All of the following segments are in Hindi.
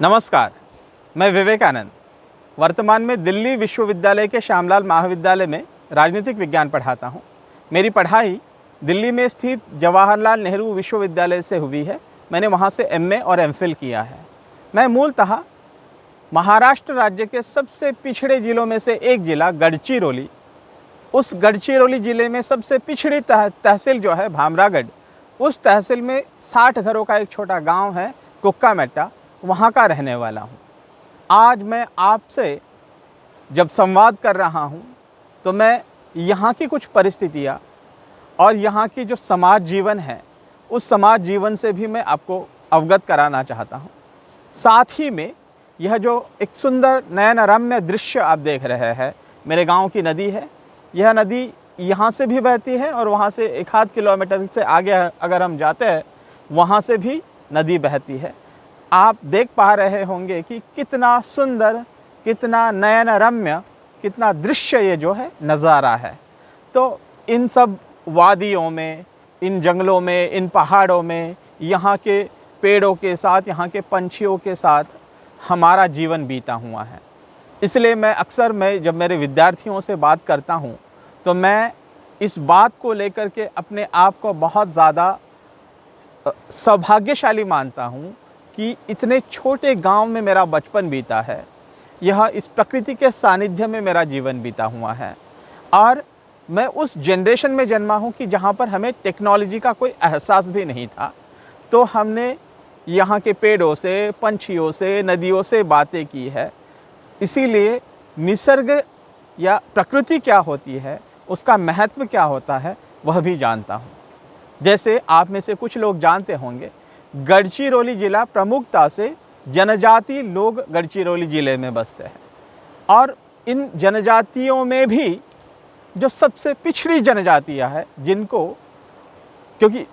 नमस्कार, मैं विवेकानंद वर्तमान में दिल्ली विश्वविद्यालय के श्यामलाल महाविद्यालय में राजनीतिक विज्ञान पढ़ाता हूँ। मेरी पढ़ाई दिल्ली में स्थित जवाहरलाल नेहरू विश्वविद्यालय से हुई है। मैंने वहाँ से एमए और एमफिल किया है। मैं मूलतः महाराष्ट्र राज्य के सबसे पिछड़े ज़िलों में से एक ज़िला गढ़चिरौली, उस गढ़चिरौली ज़िले में सबसे पिछड़ी तहसील जो है भामरागढ़, उस तहसील में 60 घरों का एक छोटा गांव है कुक्कामेटा, वहाँ का रहने वाला हूँ। आज मैं आपसे जब संवाद कर रहा हूँ तो मैं यहाँ की कुछ परिस्थितियाँ और यहाँ की जो समाज जीवन है, उस समाज जीवन से भी मैं आपको अवगत कराना चाहता हूँ। साथ ही में यह जो एक सुंदर नयनरम्य दृश्य आप देख रहे हैं, मेरे गांव की नदी है। यह नदी यहाँ से भी बहती है और वहाँ से 1-8 किलोमीटर से आगे अगर हम जाते हैं, वहाँ से भी नदी बहती है। आप देख पा रहे होंगे कि कितना सुंदर, कितना नयनरम्य, कितना दृश्य ये जो है नज़ारा है। तो इन सब वादियों में, इन जंगलों में, इन पहाड़ों में, यहाँ के पेड़ों के साथ, यहाँ के पंछियों के साथ हमारा जीवन बीता हुआ है। इसलिए मैं जब मेरे विद्यार्थियों से बात करता हूँ तो मैं इस बात को लेकर के अपने आप को बहुत ज़्यादा सौभाग्यशाली मानता हूँ कि इतने छोटे गांव में मेरा बचपन बीता है। यह इस प्रकृति के सानिध्य में मेरा जीवन बीता हुआ है और मैं उस जनरेशन में जन्मा हूँ कि जहाँ पर हमें टेक्नोलॉजी का कोई एहसास भी नहीं था। तो हमने यहाँ के पेड़ों से, पंछियों से, नदियों से बातें की है। इसीलिए निसर्ग या प्रकृति क्या होती है, उसका महत्व क्या होता है, वह भी जानता हूँ। जैसे आप में से कुछ लोग जानते होंगे, गढ़चिरौली ज़िला प्रमुखता से जनजाति लोग गढ़चिरौली ज़िले में बसते हैं और इन जनजातियों में भी जो सबसे पिछड़ी जनजातियां हैं, जिनको क्योंकि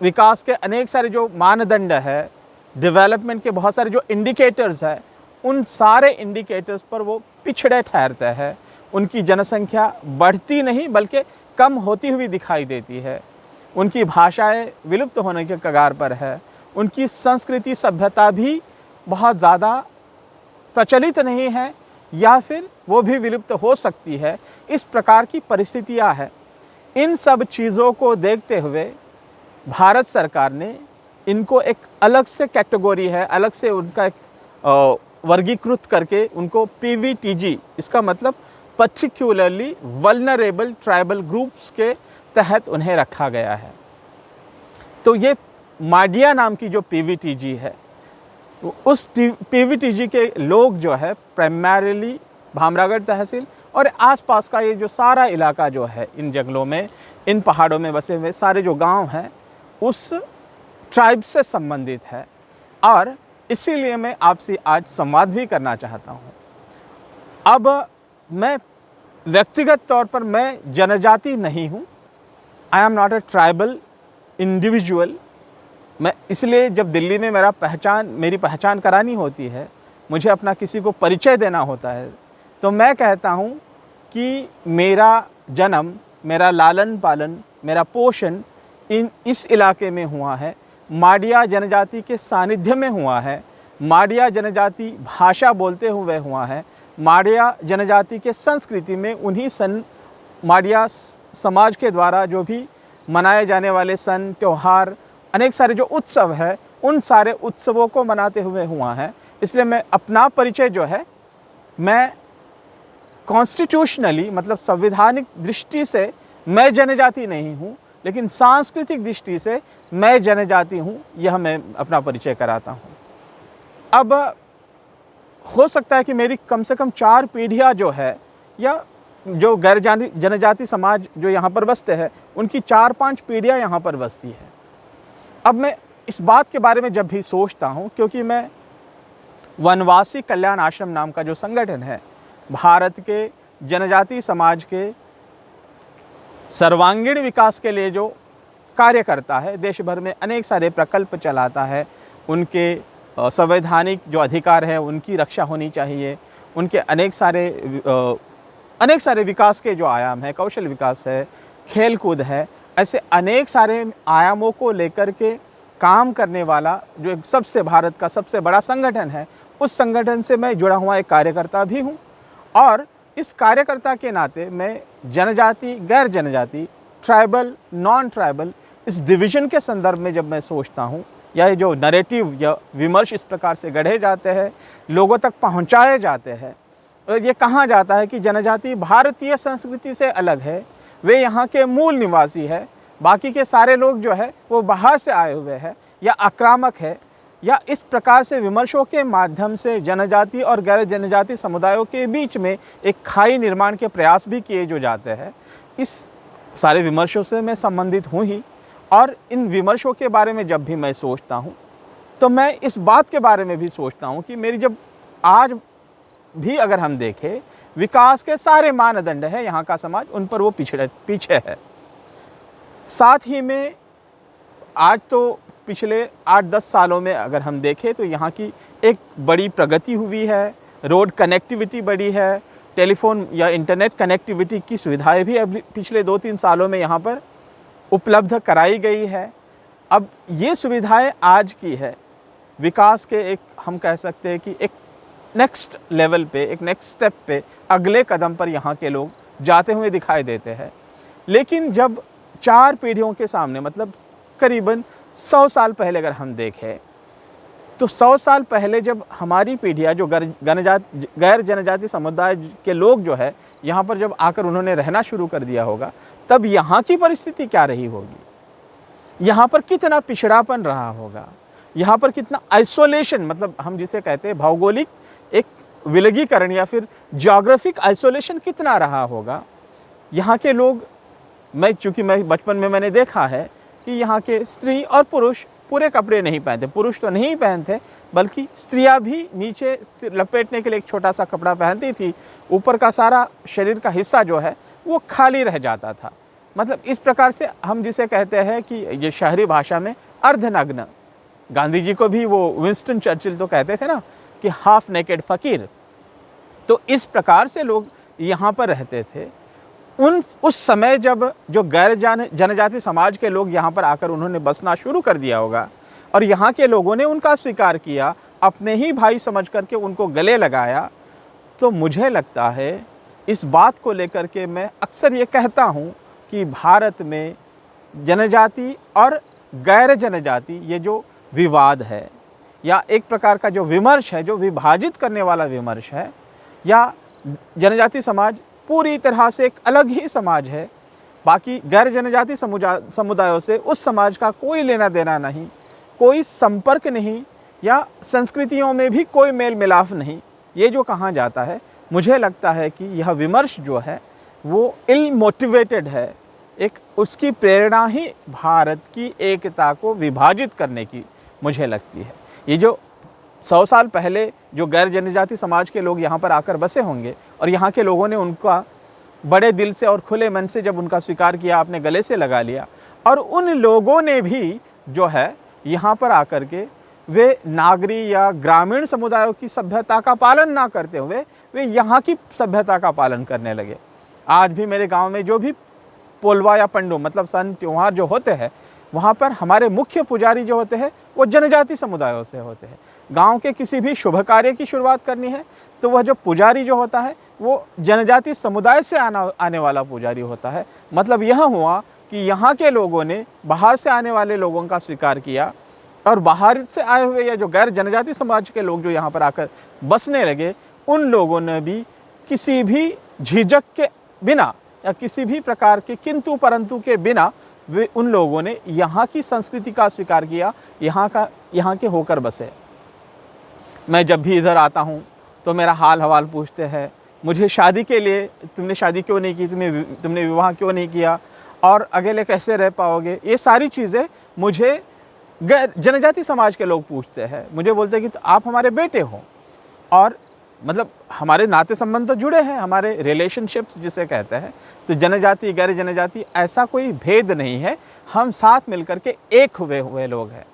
विकास के अनेक सारे जो मानदंड है, डेवलपमेंट के बहुत सारे जो इंडिकेटर्स है, उन सारे इंडिकेटर्स पर वो पिछड़े ठहरते हैं। उनकी जनसंख्या बढ़ती नहीं बल्कि कम होती हुई दिखाई देती है। उनकी भाषाएं विलुप्त होने के कगार पर है। उनकी संस्कृति सभ्यता भी बहुत ज़्यादा प्रचलित नहीं है या फिर वो भी विलुप्त हो सकती है। इस प्रकार की परिस्थितियां हैं। इन सब चीज़ों को देखते हुए भारत सरकार ने इनको एक अलग से कैटेगरी है, अलग से उनका एक वर्गीकृत करके उनको PVTG, इसका मतलब पर्टिकुलरली वल्नरेबल ट्राइबल ग्रुप्स के तहत उन्हें रखा गया है। तो ये माडिया नाम की जो PVTG है, उस PVTG के लोग जो है प्राइमरीली भामरागढ़ तहसील और आसपास का ये जो सारा इलाका जो है, इन जंगलों में, इन पहाड़ों में बसे हुए सारे जो गांव हैं, उस ट्राइब से संबंधित है। और इसीलिए मैं आपसे आज संवाद भी करना चाहता हूँ। अब मैं व्यक्तिगत तौर पर मैं जनजाति नहीं हूँ। I am not a tribal individual. मैं इसलिए जब दिल्ली में मेरी पहचान करानी होती है, मुझे अपना किसी को परिचय देना होता है, तो मैं कहता हूँ कि मेरा जन्म, मेरा लालन पालन, मेरा पोषण इस इलाके में हुआ है, माडिया जनजाति के सानिध्य में हुआ है, माडिया जनजाति भाषा बोलते हुए हुआ है, माडिया जनजाति के संस्कृति में उन्हीं माडिया समाज के द्वारा जो भी मनाए जाने वाले सन, त्यौहार, अनेक सारे जो उत्सव है, उन सारे उत्सवों को मनाते हुए हुआ है। इसलिए मैं अपना परिचय जो है, मैं कॉन्स्टिट्यूशनली मतलब संवैधानिक दृष्टि से मैं जनजाति नहीं हूँ, लेकिन सांस्कृतिक दृष्टि से मैं जनजाति हूँ, यह मैं अपना परिचय कराता हूँ। अब हो सकता है कि मेरी कम से कम 4 पीढ़ियाँ जो है, या जो गैर जनजाति समाज जो यहाँ पर बसते हैं, उनकी 4-5 पीढ़ियाँ यहाँ पर बसती है। अब मैं इस बात के बारे में जब भी सोचता हूँ, क्योंकि मैं वनवासी कल्याण आश्रम नाम का जो संगठन है, भारत के जनजाति समाज के सर्वांगीण विकास के लिए जो कार्य करता है, देश भर में अनेक सारे प्रकल्प चलाता है, उनके संवैधानिक जो अधिकार है उनकी रक्षा होनी चाहिए, उनके अनेक सारे विकास के जो आयाम है, कौशल विकास है, खेल कूद है, ऐसे अनेक सारे आयामों को लेकर के काम करने वाला जो एक सबसे भारत का सबसे बड़ा संगठन है, उस संगठन से मैं जुड़ा हुआ एक कार्यकर्ता भी हूँ। और इस कार्यकर्ता के नाते मैं जनजाति, गैर जनजाति, ट्राइबल, नॉन ट्राइबल, इस डिवीज़न के संदर्भ में जब मैं सोचता हूँ, या ये जो नैरेटिव या विमर्श इस प्रकार से गढ़े जाते हैं, लोगों तक पहुँचाए जाते हैं, और ये कहा जाता है कि जनजाति भारतीय संस्कृति से अलग है, वे यहाँ के मूल निवासी है, बाकी के सारे लोग जो है वो बाहर से आए हुए हैं या आक्रामक है, या इस प्रकार से विमर्शों के माध्यम से जनजाति और गैर जनजाति समुदायों के बीच में एक खाई निर्माण के प्रयास भी किए जो जाते हैं। इस सारे विमर्शों से मैं संबंधित हूँ ही, और इन विमर्शों के बारे में जब भी मैं सोचता हूँ तो मैं इस बात के बारे में भी सोचता हूँ कि मेरी जब आज भी अगर हम देखें, विकास के सारे मानदंड है यहाँ का समाज, उन पर वो पीछे है। साथ ही में आज तो पिछले 8-10 सालों में अगर हम देखें तो यहाँ की एक बड़ी प्रगति हुई है, रोड कनेक्टिविटी बढ़ी है, टेलीफोन या इंटरनेट कनेक्टिविटी की सुविधाएं भी अब पिछले 2-3 सालों में यहाँ पर उपलब्ध कराई गई है। अब ये सुविधाएं आज की है, विकास के एक हम कह सकते हैं कि एक नेक्स्ट लेवल पे, एक नेक्स्ट स्टेप पे, अगले कदम पर यहाँ के लोग जाते हुए दिखाई देते हैं। लेकिन जब 4 पीढ़ियों के सामने, मतलब करीबन 100 साल पहले अगर हम देखें तो 100 साल पहले जब हमारी पीढ़ियाँ जो गैर जनजाति समुदाय के लोग जो है यहाँ पर जब आकर उन्होंने रहना शुरू कर दिया होगा, तब यहाँ की परिस्थिति क्या रही होगी, यहाँ पर कितना पिछड़ापन रहा होगा, यहाँ पर कितना आइसोलेशन, मतलब हम जिसे कहते हैं भौगोलिक एक विलगीकरण या फिर ज्योग्राफिक आइसोलेशन कितना रहा होगा। यहाँ के लोग, चूँकि मैं बचपन में मैंने देखा है कि यहाँ के स्त्री और पुरुष पूरे कपड़े नहीं पहनते, पुरुष तो नहीं पहनते बल्कि स्त्रियाँ भी नीचे लपेटने के लिए एक छोटा सा कपड़ा पहनती थी, ऊपर का सारा शरीर का हिस्सा जो है वो खाली रह जाता था। मतलब इस प्रकार से हम जिसे कहते हैं कि ये शहरी भाषा में अर्धनग्न, गांधी जी को भी वो विंस्टन चर्चिल तो कहते थे ना कि हाफ नेकेड फ़कीर। तो इस प्रकार से लोग यहाँ पर रहते थे। उस समय जब जो गैर जनजाति समाज के लोग यहाँ पर आकर उन्होंने बसना शुरू कर दिया होगा और यहाँ के लोगों ने उनका स्वीकार किया, अपने ही भाई समझ करके उनको गले लगाया, तो मुझे लगता है इस बात को लेकर के मैं अक्सर ये कहता हूँ कि भारत में जनजाति और गैर जनजाति ये जो विवाद है या एक प्रकार का जो विमर्श है, जो विभाजित करने वाला विमर्श है, या जनजाति समाज पूरी तरह से एक अलग ही समाज है, बाकी गैर जनजाति समुदायों से उस समाज का कोई लेना देना नहीं, कोई संपर्क नहीं, या संस्कृतियों में भी कोई मेल मिलाप नहीं, ये जो कहा जाता है, मुझे लगता है कि यह विमर्श जो है वो इल मोटिवेटेड है। एक उसकी प्रेरणा ही भारत की एकता को विभाजित करने की मुझे लगती है। ये जो 100 साल पहले जो गैर जनजाति समाज के लोग यहाँ पर आकर बसे होंगे और यहाँ के लोगों ने उनका बड़े दिल से और खुले मन से जब उनका स्वीकार किया, अपने गले से लगा लिया, और उन लोगों ने भी जो है यहाँ पर आकर के वे नागरी या ग्रामीण समुदायों की सभ्यता का पालन ना करते हुए वे यहाँ की सभ्यता का पालन करने लगे। आज भी मेरे गांव में जो भी पोलवा या पंडो, मतलब सन त्यौहार जो होते हैं, वहाँ पर हमारे मुख्य पुजारी जो होते हैं वो जनजाति समुदायों से होते हैं। गांव के किसी भी शुभ कार्य की शुरुआत करनी है तो वह जो पुजारी जो होता है वो जनजाति समुदाय से आने वाला पुजारी होता है। मतलब यह हुआ कि यहाँ के लोगों ने बाहर से आने वाले लोगों का स्वीकार किया, और बाहर से आए हुए या जो गैर जनजाति समाज के लोग जो यहाँ पर आकर बसने लगे, उन लोगों ने भी किसी भी झिझक के बिना या किसी भी प्रकार के किंतु परंतु के बिना वे उन लोगों ने यहाँ की संस्कृति का स्वीकार किया, यहाँ के होकर बसे। मैं जब भी इधर आता हूँ तो मेरा हाल हवाल पूछते हैं, मुझे शादी के लिए तुमने शादी क्यों नहीं की, तुमने विवाह क्यों नहीं किया, और अकेले कैसे रह पाओगे, ये सारी चीज़ें मुझे जनजाति समाज के लोग पूछते हैं। मुझे बोलते हैं कि तो आप हमारे बेटे हो, और मतलब हमारे नाते संबंध तो जुड़े हैं, हमारे रिलेशनशिप्स जिसे कहते हैं। तो जनजाति गैर जनजाति ऐसा कोई भेद नहीं है, हम साथ मिलकर के एक हुए लोग हैं।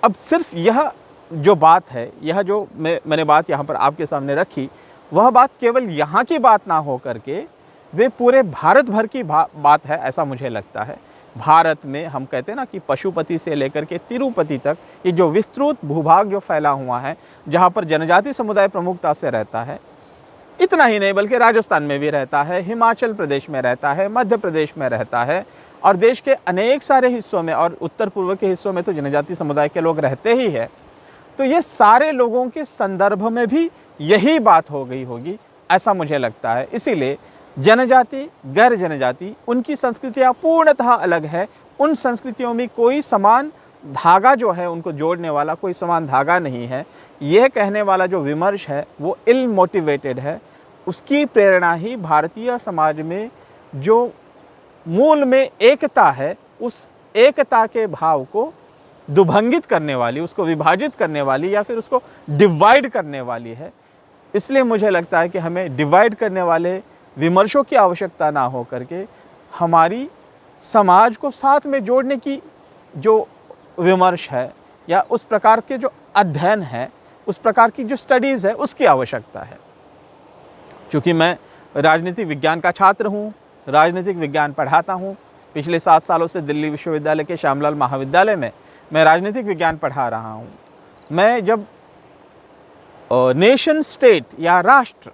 अब सिर्फ यह जो बात है, यह जो मैंने बात यहाँ पर आपके सामने रखी, वह बात केवल यहाँ की बात ना हो करके वे पूरे भारत भर की बात है, ऐसा मुझे लगता है। भारत में हम कहते हैं ना कि पशुपति से लेकर के तिरुपति तक ये जो विस्तृत भूभाग जो फैला हुआ है, जहाँ पर जनजाति समुदाय प्रमुखता से रहता है, इतना ही नहीं बल्कि राजस्थान में भी रहता है, हिमाचल प्रदेश में रहता है, मध्य प्रदेश में रहता है, और देश के अनेक सारे हिस्सों में और उत्तर पूर्व के हिस्सों में तो जनजाति समुदाय के लोग रहते ही है। तो ये सारे लोगों के संदर्भ में भी यही बात हो गई होगी, ऐसा मुझे लगता है। इसीलिए जनजाति, गैर जनजाति, उनकी संस्कृतियाँ पूर्णतः अलग है। उन संस्कृतियों में कोई समान धागा जो है उनको जोड़ने वाला कोई समान धागा नहीं है। यह कहने वाला जो विमर्श है वो इल मोटिवेटेड है। उसकी प्रेरणा ही भारतीय समाज में जो मूल में एकता है, उस एकता के भाव को दुभंगित करने वाली, उसको विभाजित करने वाली या फिर उसको डिवाइड करने वाली है। इसलिए मुझे लगता है कि हमें डिवाइड करने वाले विमर्शों की आवश्यकता ना हो करके हमारी समाज को साथ में जोड़ने की जो विमर्श है या उस प्रकार के जो अध्ययन है, उस प्रकार की जो स्टडीज़ है, उसकी आवश्यकता है। क्योंकि मैं राजनीतिक विज्ञान का छात्र हूँ, राजनीतिक विज्ञान पढ़ाता हूँ। पिछले 7 सालों से दिल्ली विश्वविद्यालय के श्यामलाल महाविद्यालय में मैं राजनीतिक विज्ञान पढ़ा रहा हूँ। मैं जब नेशन स्टेट या राष्ट्र,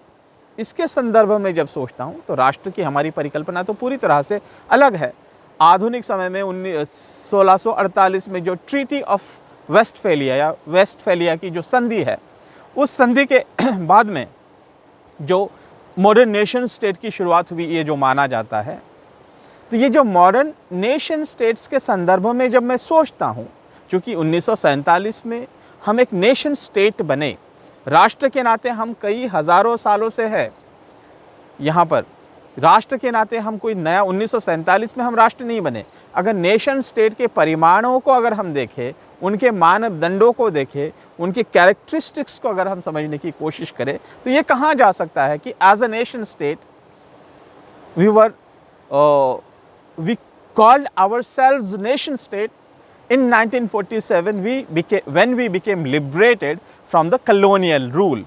इसके संदर्भ में जब सोचता हूँ तो राष्ट्र की हमारी परिकल्पना तो पूरी तरह से अलग है। आधुनिक समय में 1648 में जो ट्रीटी ऑफ वेस्टफेलिया या वेस्टफेलिया की जो संधि है, उस संधि के बाद में जो मॉडर्न नेशन स्टेट की शुरुआत हुई, ये जो माना जाता है। तो ये जो मॉडर्न नेशन स्टेट्स के संदर्भ में जब मैं सोचता हूँ, चूँकि 1947 में हम एक नेशन स्टेट बने, राष्ट्र के नाते हम कई हज़ारों सालों से है यहाँ पर, राष्ट्र के नाते हम कोई नया 1947 में हम राष्ट्र नहीं बने। अगर नेशन स्टेट के परिमाणों को अगर हम देखें, उनके मानदंडों को देखें, उनके कैरेक्टरिस्टिक्स को अगर हम समझने की कोशिश करें, तो ये कहाँ जा सकता है कि as a nation state we called ourselves nation state in 1947 when we became liberated from the colonial rule।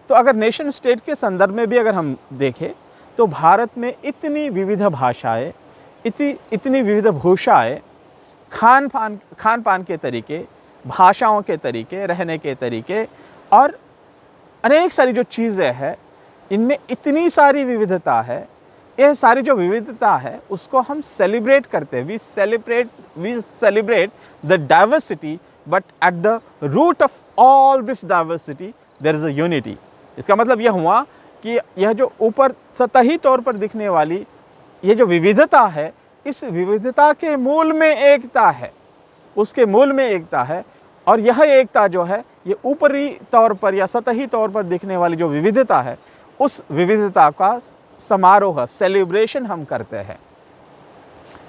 तो अगर नेशन स्टेट के संदर्भ में भी अगर हम देखें तो भारत में इतनी विविध भाषाएं, इतनी विविध भूषाएं, खान पान के तरीके, भाषाओं के तरीके, रहने के तरीके और अनेक सारी जो चीज़ें हैं, इनमें इतनी सारी विविधता है। यह सारी जो विविधता है उसको हम सेलिब्रेट करते हैं। We celebrate the diversity, but at the root of all this diversity there is a unity. इसका मतलब यह हुआ कि यह जो ऊपर सतही तौर पर दिखने वाली ये जो विविधता है, इस विविधता के मूल में एकता है, उसके मूल में एकता है। और यह एकता जो है, ये ऊपरी तौर पर या सतही तौर पर दिखने वाली जो विविधता है, उस विविधता का समारोह, सेलिब्रेशन हम करते हैं।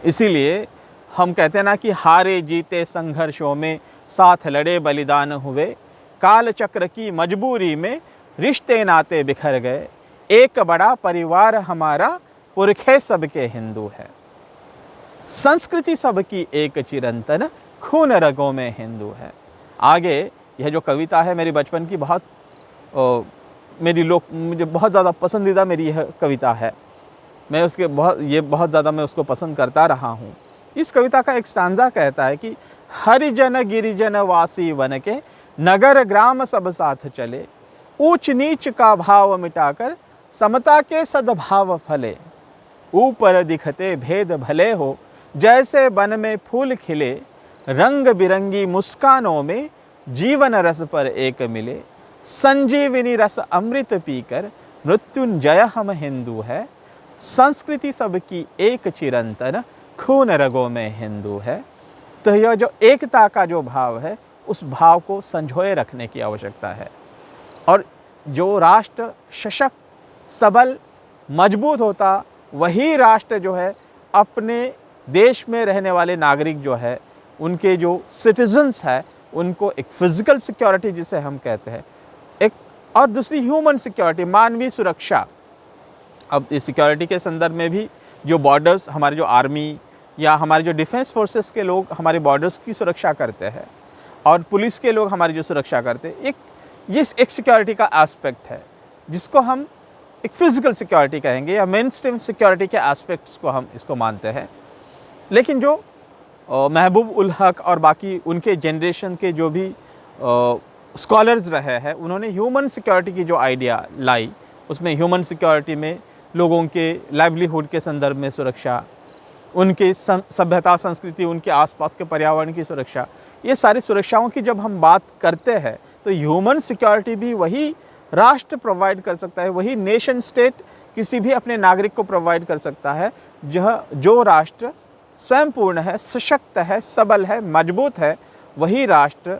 इसीलिए हम कहते हैं ना कि हारे जीते संघर्षों में साथ लड़े बलिदान हुए, काल चक्र की मजबूरी में रिश्ते नाते बिखर गए, एक बड़ा परिवार हमारा पुरखे सबके हिंदू है, संस्कृति सबकी एक चिरंतन खून रगों में हिंदू है। आगे यह जो कविता है मेरी बचपन की मुझे बहुत ज़्यादा पसंदीदा मेरी यह कविता है। मैं उसके बहुत ज़्यादा मैं उसको पसंद करता रहा हूँ। इस कविता का एक स्टांजा कहता है कि हरिजन गिरिजन वासी वन के, नगर ग्राम सब साथ चले, ऊंच नीच का भाव मिटाकर समता के सद्भाव फले, ऊपर दिखते भेद भले हो जैसे वन में फूल खिले, रंग बिरंगी मुस्कानों में जीवन रस पर एक मिले, संजीवनी रस अमृत पीकर मृत्युंजय हम हिंदू है, संस्कृति सबकी एक चिरंतन खून रगों में हिंदू है। तो यह जो एकता का जो भाव है, उस भाव को संजोए रखने की आवश्यकता है। और जो राष्ट्र सशक्त, सबल, मजबूत होता, वही राष्ट्र जो है अपने देश में रहने वाले नागरिक जो है, उनके जो सिटीजन्स है, उनको एक फिजिकल सिक्योरिटी जिसे हम कहते हैं, एक और दूसरी ह्यूमन सिक्योरिटी, मानवीय सुरक्षा। अब इस सिक्योरिटी के संदर्भ में भी जो बॉर्डर्स, हमारे जो आर्मी या हमारे जो डिफेंस फोर्सेस के लोग हमारे बॉर्डर्स की सुरक्षा करते हैं और पुलिस के लोग हमारी जो सुरक्षा करते हैं, एक सिक्योरिटी का एस्पेक्ट है जिसको हम एक फिजिकल सिक्योरिटी कहेंगे या मेन स्ट्रीम सिक्योरिटी के एस्पेक्ट्स को हम इसको मानते हैं। लेकिन जो महबूब उल हक और बाकी उनके जनरेशन के जो भी स्कॉलर्स रहे हैं, उन्होंने ह्यूमन सिक्योरिटी की जो आइडिया लाई, उसमें ह्यूमन सिक्योरिटी में लोगों के लाइवलीहुड के संदर्भ में सुरक्षा, उनकी सभ्यता संस्कृति, उनके आसपास के पर्यावरण की सुरक्षा, ये सारी सुरक्षाओं की जब हम बात करते हैं तो ह्यूमन सिक्योरिटी भी वही राष्ट्र प्रोवाइड कर सकता है, वही नेशन स्टेट किसी भी अपने नागरिक को प्रोवाइड कर सकता है जो राष्ट्र स्वयं पूर्ण है, सशक्त है, सबल है, मजबूत है। वही राष्ट्र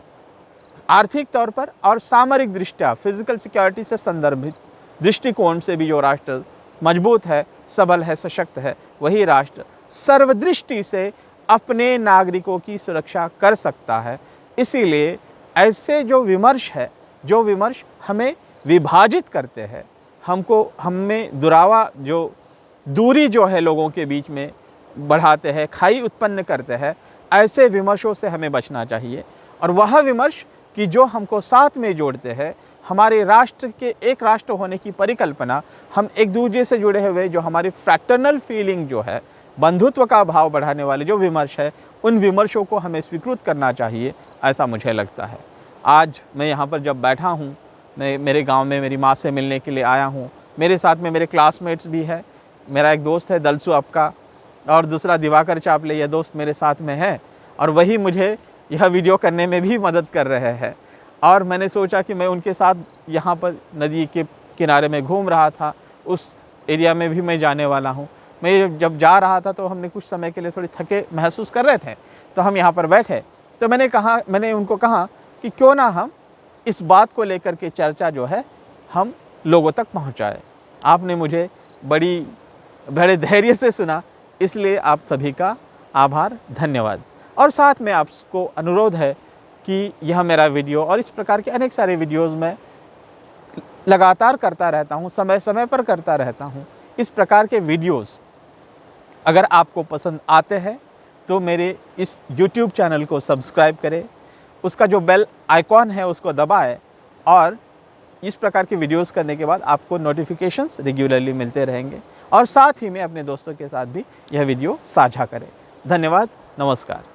आर्थिक तौर पर और सामरिक दृष्टया फिजिकल सिक्योरिटी से संदर्भित दृष्टिकोण से भी जो राष्ट्र मजबूत है, सबल है, सशक्त है, वही राष्ट्र सर्वदृष्टि से अपने नागरिकों की सुरक्षा कर सकता है। इसीलिए ऐसे जो विमर्श है, जो विमर्श हमें विभाजित करते हैं, हमें दुरावा जो दूरी जो है लोगों के बीच में बढ़ाते हैं, खाई उत्पन्न करते हैं, ऐसे विमर्शों से हमें बचना चाहिए। और वह विमर्श कि जो हमको साथ में जोड़ते हैं, हमारे राष्ट्र के एक राष्ट्र होने की परिकल्पना, हम एक दूसरे से जुड़े हुए जो हमारी फ्रैटर्नल फीलिंग जो है, बंधुत्व का भाव बढ़ाने वाले जो विमर्श है, उन विमर्शों को हमें स्वीकृत करना चाहिए, ऐसा मुझे लगता है। आज मैं यहाँ पर जब बैठा हूँ, मैं मेरे गांव में मेरी माँ से मिलने के लिए आया हूँ। मेरे साथ में मेरे क्लासमेट्स भी है, मेरा एक दोस्त है दलसू आपका और दूसरा दिवाकर चापले, ये दोस्त मेरे साथ में है और वही मुझे यह वीडियो करने में भी मदद कर रहे हैं। और मैंने सोचा कि मैं उनके साथ यहाँ पर नदी के किनारे में घूम रहा था, उस एरिया में भी मैं जाने वाला हूँ। मैं जब जा रहा था तो हमने कुछ समय के लिए थोड़े थके महसूस कर रहे थे, तो हम यहाँ पर बैठे, तो मैंने उनको कहा कि क्यों ना हम इस बात को लेकर के चर्चा जो है हम लोगों तक पहुँचाए। आपने मुझे बड़े धैर्य से सुना, इसलिए आप सभी का आभार, धन्यवाद। और साथ में आपको अनुरोध है कि यह मेरा वीडियो और इस प्रकार के अनेक सारे वीडियोस मैं लगातार करता रहता हूँ, समय समय पर करता रहता हूँ। इस प्रकार के वीडियोस अगर आपको पसंद आते हैं तो मेरे इस YouTube चैनल को सब्सक्राइब करें, उसका जो बेल आइकॉन है उसको दबाएं और इस प्रकार के वीडियोस करने के बाद आपको नोटिफिकेशंस रेगुलरली मिलते रहेंगे। और साथ ही में अपने दोस्तों के साथ भी यह वीडियो साझा करें। धन्यवाद, नमस्कार।